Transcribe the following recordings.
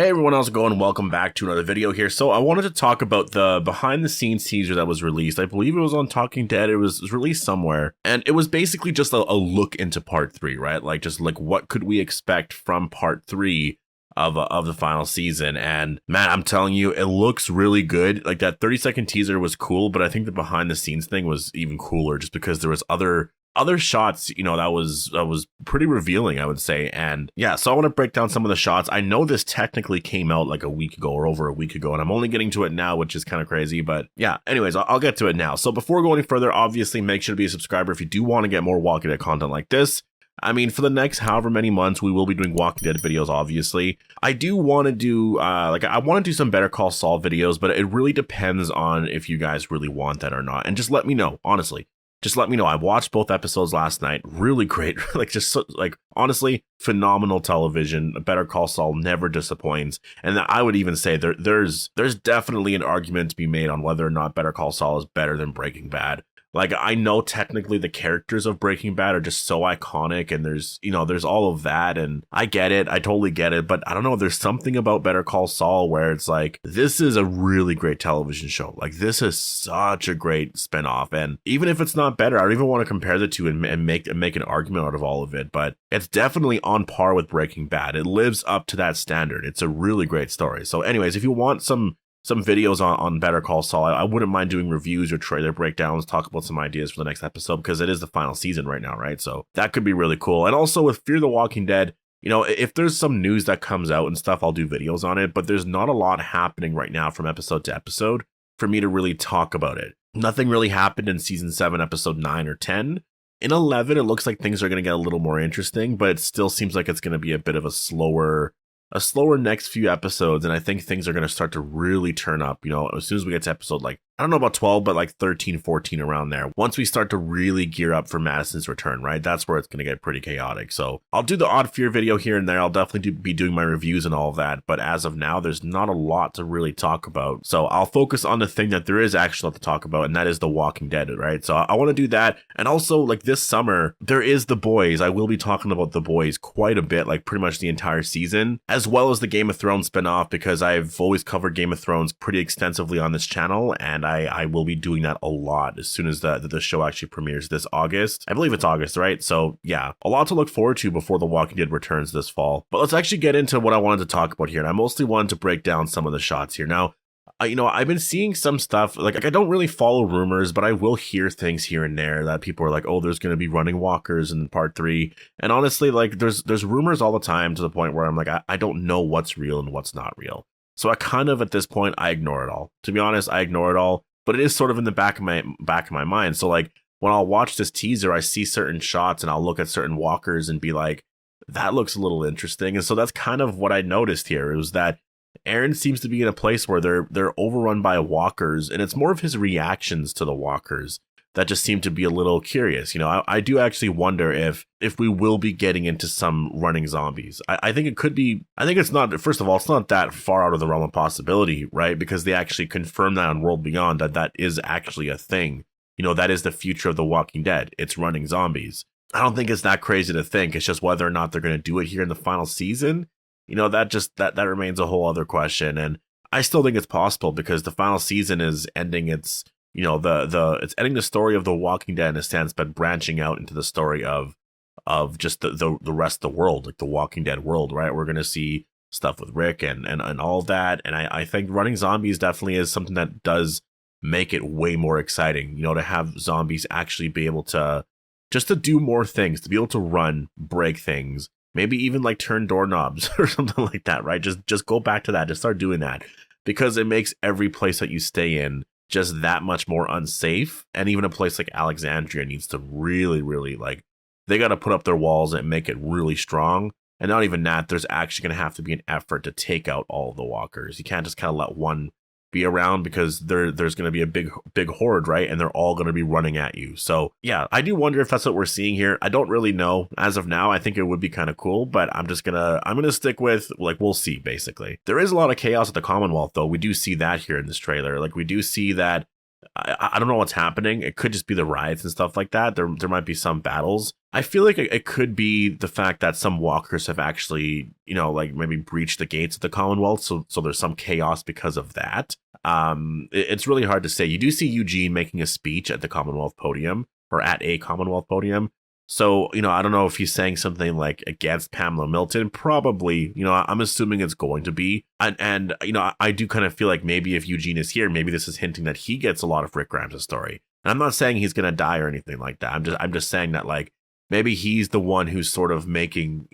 Hey everyone, how's it going? Welcome back to another video here. So I wanted to talk about the behind the scenes teaser that was released. I believe it was on Talking Dead. It was released somewhere. And it was basically just a look into part 3, right? Like just like what could we expect from part 3 of the final season. And man, I'm telling you, it looks really good. Like that 30-second teaser was cool, but I think the behind the scenes thing was even cooler just because there was other shots, that was pretty revealing, I would say. And yeah, so I want to break down some of the shots. I know this technically came out like a week ago or over a week ago, and I'm only getting to it now, which is kind of crazy. But yeah, anyways, I'll get to it now. So before going any further, obviously make sure to be a subscriber if you do want to get more Walking Dead content like this. I mean, for the next however many months, we will be doing Walking Dead videos, obviously. I do want to do, I want to do some Better Call Saul videos, but it really depends on if you guys really want that or not. And just let me know, honestly. Just let me know. I watched both episodes last night. Really great. Honestly, phenomenal television. Better Call Saul never disappoints. And I would even say there's definitely an argument to be made on whether or not Better Call Saul is better than Breaking Bad. Like, I know technically the characters of Breaking Bad are just so iconic, and there's all of that, and I get it. I totally get it. But I don't know. There's something about Better Call Saul where it's like, this is a really great television show. Like, this is such a great spinoff. And even if it's not better, I don't even want to compare the two and make an argument out of all of it. But it's definitely on par with Breaking Bad. It lives up to that standard. It's a really great story. So anyways, if you want some videos on Better Call Saul, I wouldn't mind doing reviews or trailer breakdowns, talk about some ideas for the next episode, because it is the final season right now, right? So that could be really cool. And also with Fear the Walking Dead, if there's some news that comes out and stuff, I'll do videos on it, but there's not a lot happening right now from episode to episode for me to really talk about it. Nothing really happened in season 7, episode 9 or 10. In 11, it looks like things are going to get a little more interesting, but it still seems like it's going to be a bit of a slower next few episodes, and I think things are going to start to really turn up, as soon as we get to episode, like, I don't know about 12, but like 13, 14 around there. Once we start to really gear up for Madison's return, right? That's where it's going to get pretty chaotic. So I'll do the Odd Fear video here and there. I'll definitely be doing my reviews and all of that. But as of now, there's not a lot to really talk about. So I'll focus on the thing that there is actually a lot to talk about, and that is The Walking Dead, right? So I want to do that. And also, like, this summer, there is The Boys. I will be talking about The Boys quite a bit, like pretty much the entire season, as well as the Game of Thrones spinoff, because I've always covered Game of Thrones pretty extensively on this channel, and I will be doing that a lot as soon as the show actually premieres this August. I believe it's August, right? So yeah, a lot to look forward to before The Walking Dead returns this fall. But let's actually get into what I wanted to talk about here, and I mostly wanted to break down some of the shots here. Now, I've been seeing some stuff, like I don't really follow rumors, but I will hear things here and there that people are like, oh, there's going to be running walkers in part 3. And honestly, like there's rumors all the time, to the point where I'm like, I don't know what's real and what's not real. So I kind of, at this point, I ignore it all. To be honest, I ignore it all, but it is sort of in the back of my mind. So like when I'll watch this teaser, I see certain shots and I'll look at certain walkers and be like, that looks a little interesting. And so that's kind of what I noticed here. It was that Aaron seems to be in a place where they're overrun by walkers, and it's more of his reactions to the walkers that just seem to be a little curious. I do actually wonder if we will be getting into some running zombies. I think it could be. I think it's not. First of all, it's not that far out of the realm of possibility, right? Because they actually confirmed that on World Beyond that is actually a thing. That is the future of The Walking Dead. It's running zombies. I don't think it's that crazy to think. It's just whether or not they're going to do it here in the final season. That remains a whole other question. And I still think it's possible, because the final season is ending its, it's ending the story of The Walking Dead in a sense, but branching out into the story of just the rest of the world, like the Walking Dead world, right? We're going to see stuff with Rick and all of that. And I think running zombies definitely is something that does make it way more exciting, to have zombies actually be able to do more things, to be able to run, break things. Maybe even like turn doorknobs or something like that, right? Just go back to that. Just start doing that, because it makes every place that you stay in just that much more unsafe. And even a place like Alexandria needs to really, really, like, they got to put up their walls and make it really strong. And not even that, there's actually going to have to be an effort to take out all of the walkers. You can't just kind of let one be around, because there's going to be a big horde, right? And they're all going to be running at you. So yeah, I do wonder if that's what we're seeing here. I don't really know. As of now, I think it would be kind of cool, but I'm gonna stick with, like, we'll see. Basically, there is a lot of chaos at the Commonwealth, though. We do see that here in this trailer. Like, we do see that I don't know what's happening. It could just be the riots and stuff like that. There might be some battles. I feel like it could be the fact that some walkers have actually, like maybe breached the gates of the Commonwealth. So there's some chaos because of that. It's really hard to say. You do see Eugene making a speech at the Commonwealth podium, or at a Commonwealth podium. So, I don't know if he's saying something like against Pamela Milton. Probably, I'm assuming it's going to be. And I do kind of feel like maybe if Eugene is here, maybe this is hinting that he gets a lot of Rick Grimes' story. And I'm not saying he's going to die or anything like that. I'm just saying that, like, maybe he's the one who's sort of making,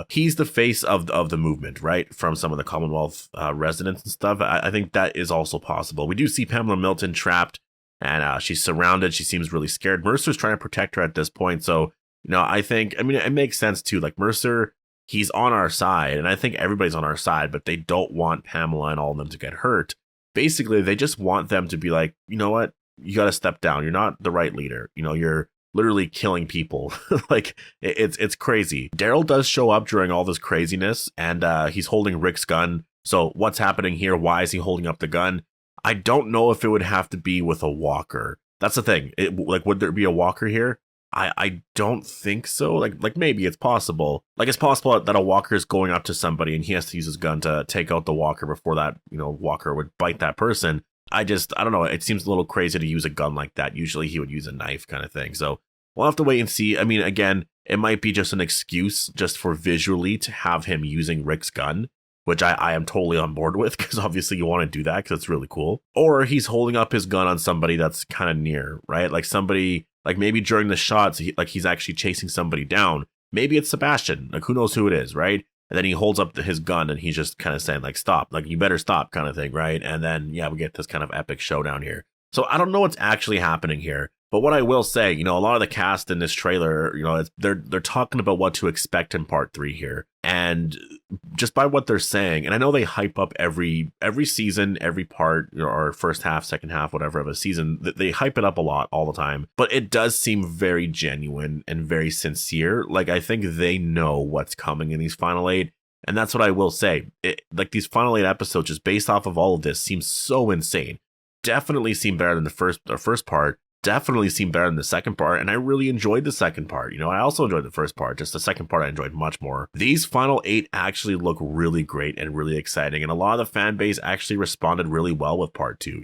he's the face of the movement, right? From some of the Commonwealth residents and stuff. I think that is also possible. We do see Pamela Milton trapped, and she's surrounded. She seems really scared. Mercer's trying to protect her at this point. So, I think, it makes sense too. Like, Mercer, he's on our side, and I think everybody's on our side, but they don't want Pamela and all of them to get hurt. Basically, they just want them to be like, you know what? You got to step down. You're not the right leader. You're literally killing people. Like, it's crazy. Daryl does show up during all this craziness, and he's holding Rick's gun. So what's happening here? Why is he holding up the gun? I don't know if it would have to be with a walker. That's the thing. Would there be a walker here? I don't think so. Like maybe it's possible. Like, it's possible that a walker is going up to somebody and he has to use his gun to take out the walker before that, walker would bite that person. I don't know. It seems a little crazy to use a gun like that. Usually he would use a knife kind of thing. So we'll have to wait and see. Again, it might be just an excuse just for visually to have him using Rick's gun, which I am totally on board with, because obviously you want to do that because it's really cool. Or he's holding up his gun on somebody that's kind of near, right? Like somebody, like maybe during the shots, he's actually chasing somebody down. Maybe it's Sebastian, like who knows who it is, right? And then he holds up his gun and he's just kind of saying like, stop, like you better stop kind of thing, right? And then, yeah, we get this kind of epic showdown here. So I don't know what's actually happening here. But what I will say, a lot of the cast in this trailer, they're talking about what to expect in part 3 here. And just by what they're saying, and I know they hype up every season, every part, or first half, second half, whatever of a season, they hype it up a lot all the time. But it does seem very genuine and very sincere. Like, I think they know what's coming in these final 8. And that's what I will say. Like, these final 8 episodes, just based off of all of this, seem so insane. Definitely seem better than the first part. Definitely seemed better than the second part, and I really enjoyed the second part. I also enjoyed the first part, just the second part I enjoyed much more. These final 8 actually look really great and really exciting, and a lot of the fan base actually responded really well with part 2.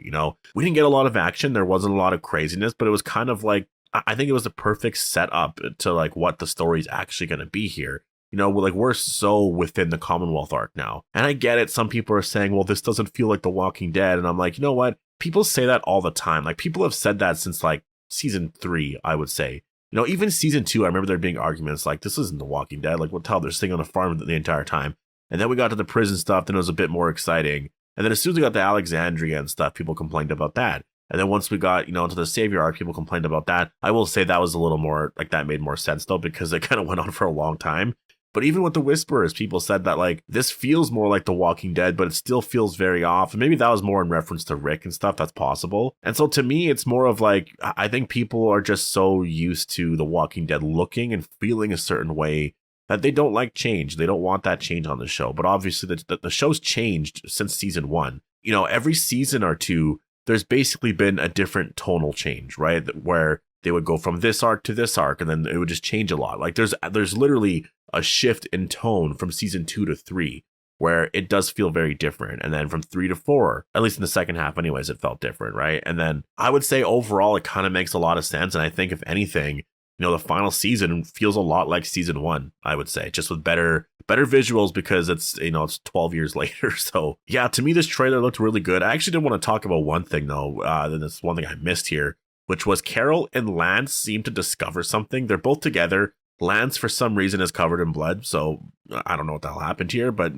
We didn't get a lot of action, there wasn't a lot of craziness, but it was kind of like, I think it was the perfect setup to like what the story's actually going to be here. We're so within the Commonwealth arc now. And I get it. Some people are saying, well, this doesn't feel like The Walking Dead. And I'm like, you know what? People say that all the time. Like, people have said that since like season 3, I would say. Even season 2, I remember there being arguments like, this isn't The Walking Dead. Like, what the hell? They're staying on a farm the entire time. And then we got to the prison stuff. Then it was a bit more exciting. And then as soon as we got to Alexandria and stuff, people complained about that. And then once we got, into the Savior arc, people complained about that. I will say that was a little more, like, that made more sense, though, because it kind of went on for a long time. But even with the Whisperers, people said that, like, this feels more like The Walking Dead, but it still feels very off. And maybe that was more in reference to Rick and stuff. That's possible. And so to me, it's more of like, I think people are just so used to The Walking Dead looking and feeling a certain way that they don't like change. They don't want that change on the show. But obviously, the show's changed since season 1. Every season or two, there's basically been a different tonal change, right? Where they would go from this arc to this arc, and then it would just change a lot. Like, there's literally a shift in tone from season 2 to 3, where it does feel very different. And then from 3 to 4, at least in the second half anyways, it felt different, right? And then I would say overall, it kind of makes a lot of sense. And I think if anything, the final season feels a lot like season 1, I would say, just with better visuals, because it's, it's 12 years later. So yeah, to me, this trailer looked really good. I actually did want to talk about one thing though. That's one thing I missed here, which was Carol and Lance seem to discover something. They're both together. Lance, for some reason, is covered in blood, so I don't know what the hell happened here, but,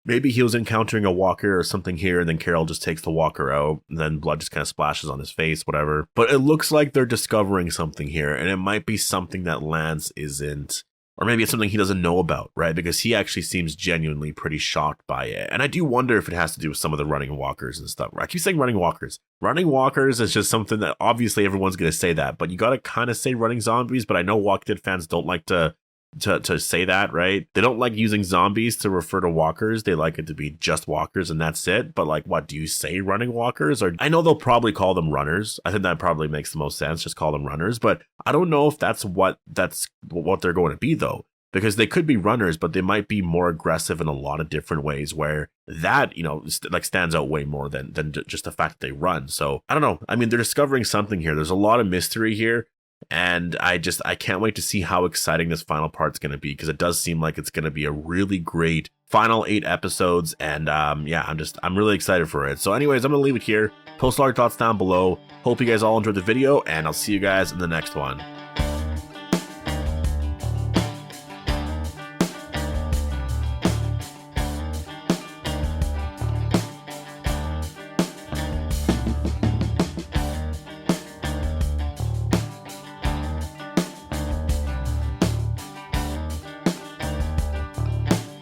maybe he was encountering a walker or something here, and then Carol just takes the walker out, and then blood just kind of splashes on his face, whatever. But it looks like they're discovering something here, and it might be something that Lance isn't, or maybe it's something he doesn't know about, right? Because he actually seems genuinely pretty shocked by it. And I do wonder if it has to do with some of the running walkers and stuff. I keep saying running walkers. Running walkers is just something that obviously everyone's going to say that, but you got to kind of say running zombies. But I know Walking Dead fans don't like to to say that, right? They don't like using zombies to refer to walkers. They like it to be just walkers and that's it. But like, what do you say, running walkers? Or I know they'll probably call them runners. I think that probably makes the most sense. Just call them runners. But I don't know if that's what they're going to be though, because they could be runners, but they might be more aggressive in a lot of different ways where that, you know, like stands out way more than just the fact that they run. So I don't know. I mean, they're discovering something here. There's a lot of mystery here. And I can't wait to see how exciting this final part's going to be, because it does seem like it's going to be a really great final 8 episodes. And yeah, I'm really excited for it. So anyways, I'm going to leave it here. Post all your thoughts down below. Hope you guys all enjoyed the video, and I'll see you guys in the next one.